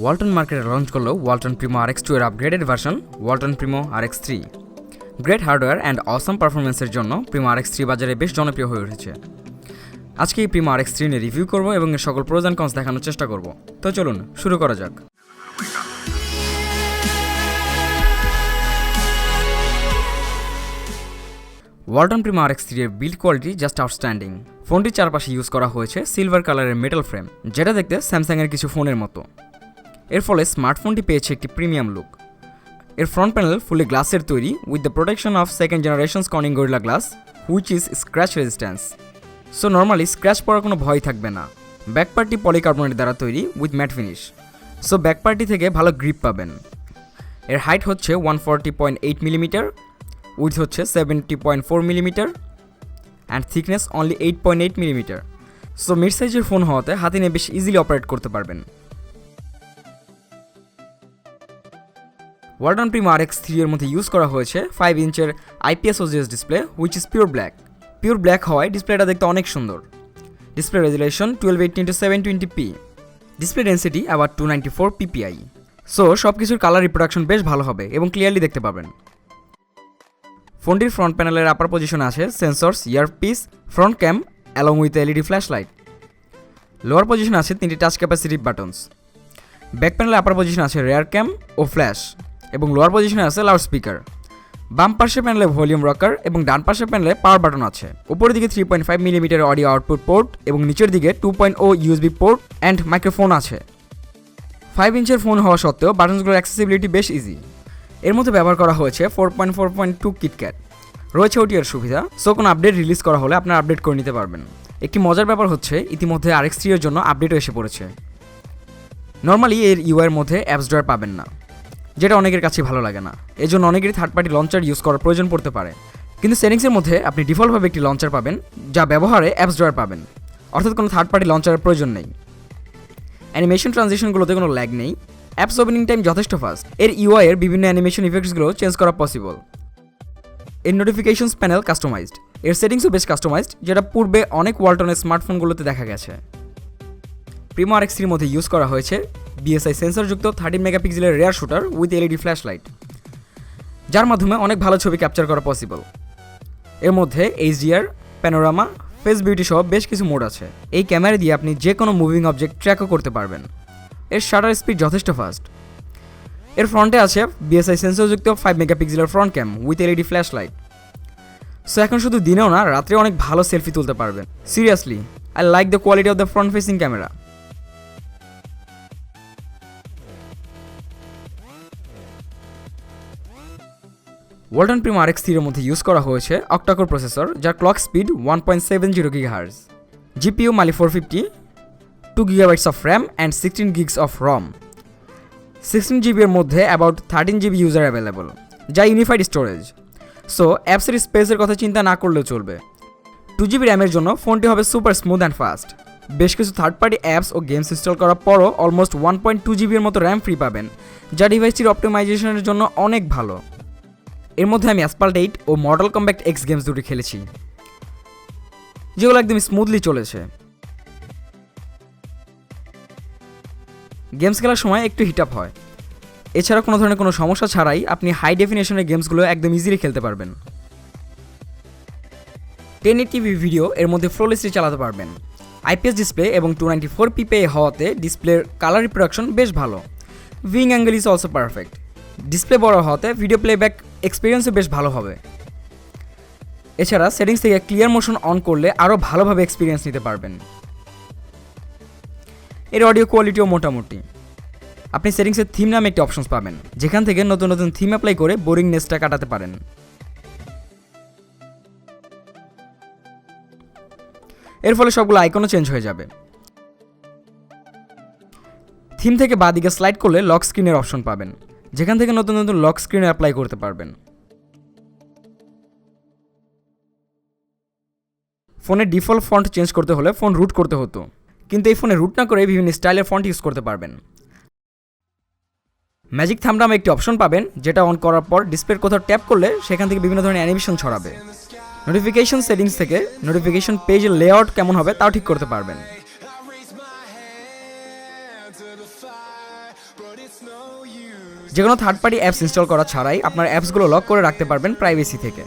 ওয়ালটন মার্কেটে লঞ্চ করলো ওয়ালটন প্রিমো RX2 এর upgraded version Walton Primo RX3। Great hardware and awesome পারফরমেন্সের জন্য প্রিমো RX3 বাজারে বেশ জনপ্রিয় হয়ে উঠেছে। আজকে এই প্রিমো RX3 নিয়ে রিভিউ করব এবং এর সকল প্রোজ অ্যান্ড কনস দেখানোর চেষ্টা করব। তো চলুন শুরু করা যাক। ওয়ালটন প্রিমো RX3 এর বিল্ড কোয়ালিটি জাস্ট আউটস্ট্যান্ডিং। ফোনটির চারপাশে ইউজ করা হয়েছে সিলভার কালারের মেটাল ফ্রেম, যেটা দেখতে স্যামসাংয়ের কিছু ফোনের মতো। এর ফলে স্মার্টফোনটি পেয়েছে একটি প্রিমিয়াম লুক। এর ফ্রন্ট প্যানেল ফুলি গ্লাসের তৈরি with the protection of second generation Corning gorilla glass which is scratch resistance. So normally scratch পড়ার কোনো ভয় থাকবে না। ব্যাক পার্টটি পলিকার্বনেট দ্বারা তৈরি with matte finish, so back পার্টটি থেকে ভালো গ্রিপ পাবেন। এর হাইট হচ্ছে 140.8 মিলিমিটার, উইথ হচ্ছে 70.4 millimetre and thickness only 8.8 millimetre. So mid সাইজের ফোন হওয়াতে হাতে নিয়ে বেশ ইজিলি অপারেট করতে পারবেন। ওয়ালটন প্রিমো RX3 এর মধ্যে ইউজ করা হয়েছে 5 ইঞ্চের IPS OGS display which is pure black. Pure black হওয়ায় ডিসপ্লেটা দেখতে অনেক সুন্দর। Display resolution 1280x720p, display density আবার 294 ppi। সো সব কিছুর কালার রিপ্রোডাকশন বেশ ভালো হবে এবং ক্লিয়ারলি দেখতে পাবেন। ফোনটির ফ্রন্ট প্যানেলের আপার পজিশনে আছে sensors, earpiece, front cam along with LED flash light. Lower পজিশনে আছে 3টি টাচ ক্যাপাসিটিভ বাটনস। ব্যাক প্যানেলে আপার পজিশনে আছে রেয়ার ক্যাম ও ফ্ল্যাশ এবং লোয়ার পজিশনে আছে লাউড স্পিকার। বাম পাশের প্যানেলে ভলিউম রকার এবং ডান পাশের প্যানেলে পাওয়ার বাটন আছে। উপরের দিকে 3.5 মিলিমিটার অডিও আউটপুট পোর্ট এবং নিচের দিকে 2.0 USB পোর্ট অ্যান্ড মাইক্রোফোন আছে। 5 ইঞ্চের ফোন হওয়া সত্ত্বেও বাটনসগুলোর অ্যাক্সেসিবিলিটি বেশ ইজি। এর মধ্যে ব্যবহার করা হয়েছে 4.4.2 কিটক্যাট। রয়েছে OTA এর সুবিধা, সো কোনো আপডেট রিলিজ করা হলে আপনারা আপডেট করে নিতে পারবেন। একটি মজার ব্যাপার হচ্ছে ইতিমধ্যে RX3 এর জন্য আপডেটও এসে পড়েছে। নর্মালি এর UI এর মধ্যে অ্যাপস ড্রয়ার পাবেন না, যেটা অনেকের কাছে ভালো লাগে না। এই জন্য অনেকেরই থার্ড পার্টি লঞ্চার ইউজ করার প্রয়োজন পড়তে পারে। কিন্তু সেটিংসের মধ্যে আপনি ডিফল্টভাবে একটি লঞ্চার পাবেন যা ব্যবহারে অ্যাপস ড্রয়ার পাবেন, অর্থাৎ কোনো থার্ড পার্টি লঞ্চারের প্রয়োজন নেই। অ্যানিমেশন ট্রানজিশনগুলোতে কোনো ল্যাগ নেই। অ্যাপস ওপেনিং টাইম যথেষ্ট ফাস্ট। এর UI এর বিভিন্ন অ্যানিমেশন ইফেক্টসগুলো চেঞ্জ করা পসিবল। এর নোটিফিকেশনস প্যানেল কাস্টমাইজড। এর সেটিংসও বেশ কাস্টমাইজড, যেটা পূর্বে অনেক ওয়ালটনের স্মার্টফোনগুলোতে দেখা গেছে। প্রিমো RX3 এর মধ্যে ইউজ করা হয়েছে BSI সেন্সরযুক্ত 13 মেগাপিক্সেলের rare shooter with LED flash light, যার মাধ্যমে অনেক ভালো ছবি ক্যাপচার করা পসিবল। এর মধ্যে HDR, প্যানোরামা, ফেস বিউটি সহ বেশ কিছু মোড আছে। এই ক্যামেরা দিয়ে আপনি যে কোনো মুভিং অবজেক্ট ট্র্যাকও করতে পারবেন। এর শাটার স্পিড যথেষ্ট ফাস্ট। এর ফ্রন্টে আছে BSI সেন্সরযুক্ত 5 মেগাপিক্সেলের front cam with LED flash light. So এখন শুধু দিনেও না, রাত্রে অনেক ভালো সেলফি তুলতে পারবেন। Seriously I like the quality of the front facing camera. Walton Primo RX3 এর মধ্যে ইউজ করা হয়েছে অক্টাকোর প্রসেসর, যার clock speed 1.70 GHz, GPU Mali 450, 2 GB of RAM and 16 GB of ROM। 16 GB এর মধ্যে অ্যাবাউট 13 GB ইউজার অ্যাভেলেবল, যা unified storage. So অ্যাপসের স্পেসের কথা চিন্তা না করলেও চলবে। 2 GB র্যামের জন্য ফোনটি হবে সুপার স্মুথ অ্যান্ড ফাস্ট। বেশ কিছু থার্ড পার্টি অ্যাপস ও গেমস ইনস্টল করার পরও অলমোস্ট 1.2 GB এর মতো র্যাম ফ্রি পাবেন, যা ডিভাইসটির অপটিমাইজেশনের জন্য অনেক ভালো। এর মধ্যে আমি অ্যাসপাল্ট 8 ও মর্টাল কম্ব্যাট X গেমস দুটি খেলেছি, যেগুলো একদম স্মুথলি চলেছে। গেমস খেলার সময় একটু হিট আপ হয়, এছাড়া কোনো ধরনের কোনো সমস্যা ছাড়াই আপনি হাই ডেফিনেশনের গেমসগুলো একদম ইজিলি খেলতে পারবেন। 1080p ভিডিও এর মধ্যে ফ্লোলেসলি চালাতে পারবেন। IPS ডিসপ্লে এবং 294 ppi হওয়াতে ডিসপ্লের কালার রিপ্রোডাকশন বেশ ভালো। Viewing angle is also perfect. Display বড় হওয়াতে ভিডিও প্লেব্যাক এক্সপিরিয়েন্সও বেশ ভালো হবে। এছাড়া সেটিংস থেকে ক্লিয়ার মোশন অন করলে আরও ভালোভাবে এক্সপিরিয়েন্স নিতে পারবেন। এর অডিও কোয়ালিটিও মোটামুটি। আপনি সেটিংসের থিম নামে একটি অপশনস পাবেন, যেখান থেকে নতুন নতুন থিম অ্যাপ্লাই করে বোরিংনেসটা কাটাতে পারেন। এর ফলে সবগুলো আইকনও চেঞ্জ হয়ে যাবে। থিম থেকে বাঁদিকে স্লাইড করলে লক স্ক্রিনের অপশন পাবেন, যেখান থেকে নতুন নতুন লক স্ক্রিনে অ্যাপ্লাই করতে পারবেন। ফোনের ডিফল্ট ফন্ট চেঞ্জ করতে হলে ফোন রুট করতে হতো, কিন্তু এই ফোনে রুট না করে বিভিন্ন স্টাইলের ফন্ট ইউজ করতে পারবেন। ম্যাজিক থাম্ব নামে একটি অপশন পাবেন, যেটা অন করার পর ডিসপ্লের কোথাও ট্যাপ করলে সেখান থেকে বিভিন্ন ধরনের অ্যানিমেশন ছড়াবে। নোটিফিকেশন সেটিংস থেকে নোটিফিকেশন পেজের লেআউট কেমন হবে তাও ঠিক করতে পারবেন। যে কোনো থার্ড পার্টি অ্যাপস ইনস্টল করা ছাড়াই আপনার অ্যাপসগুলো লক করে রাখতে পারবেন প্রাইভেসি থেকে।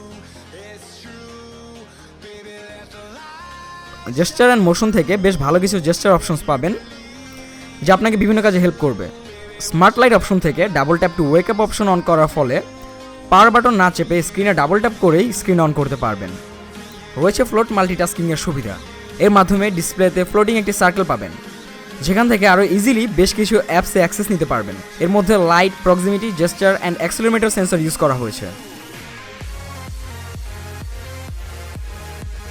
জেস্টার অ্যান্ড মোশন থেকে বেশ ভালো কিছু জেস্টার অপশনস পাবেন যা আপনাকে বিভিন্ন কাজে হেল্প করবে। স্মার্ট লাইট অপশন থেকে double tap two wake up option on করার ফলে পাওয়ার বাটন না চেপে স্ক্রিনে ডাবল ট্যাপ করেই স্ক্রিন অন করতে পারবেন। রয়েছে ফ্লোট মাল্টিটাস্কিংয়ের সুবিধা, এর মাধ্যমে ডিসপ্লেতে ফ্লোটিং একটি সার্কেল পাবেন যেখান থেকে আরও ইজিলি বেশ কিছু অ্যাপসে অ্যাক্সেস নিতে পারবেন। এর মধ্যে light, proximity, gesture and accelerometer sensor use করা হয়েছে।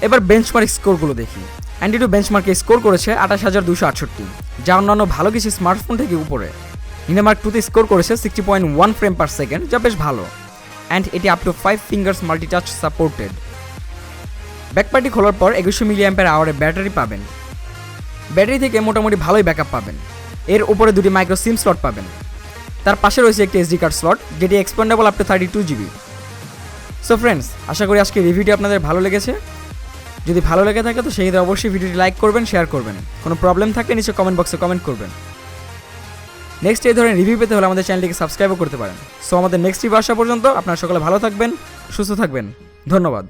এবার বেঞ্চমার্ক স্কোরগুলো দেখি। অ্যান্টিটু বেঞ্চমার্কে স্কোর করেছে 28,268, যা অন্যান্য ভালো কিছু স্মার্টফোন থেকে উপরে। নিনেমার্ক 2তে স্কোর করেছে 60.1 ফ্রেম পার সেকেন্ড, যা বেশ ভালো, অ্যান্ড এটি up to 5 fingers multitouch supported. ব্যাকপার্টি খোলার পর 2100 mAh ব্যাটারি পাবেন। ব্যাটারি থেকে মোটামুটি ভালোই ব্যাকআপ পাবেন। এর উপরে দুটি মাইক্রো সিম স্লট পাবেন। তার পাশে রয়েছে একটি এসডি কার্ড স্লট, যেটি expandable up to 32 GB। So friends, আশা করি আজকে রিভিউটি আপনাদের ভালো লেগেছে। যদি ভালো লেগে থাকে তো সেই ক্ষেত্রে অবশ্যই ভিডিওটি লাইক করবেন, শেয়ার করবেন। কোনো প্রবলেম থাকলে নিচে কমেন্ট বক্সে কমেন্ট করবেন। নেক্সট এই ধরনের রিভিউ পেতে হলে আমাদের চ্যানেলটিকে সাবস্ক্রাইবও করতে পারেন। সো আমাদের নেক্সট রিভিউ আসা পর্যন্ত আপনারা সকলে ভালো থাকবেন, সুস্থ থাকবেন। ধন্যবাদ।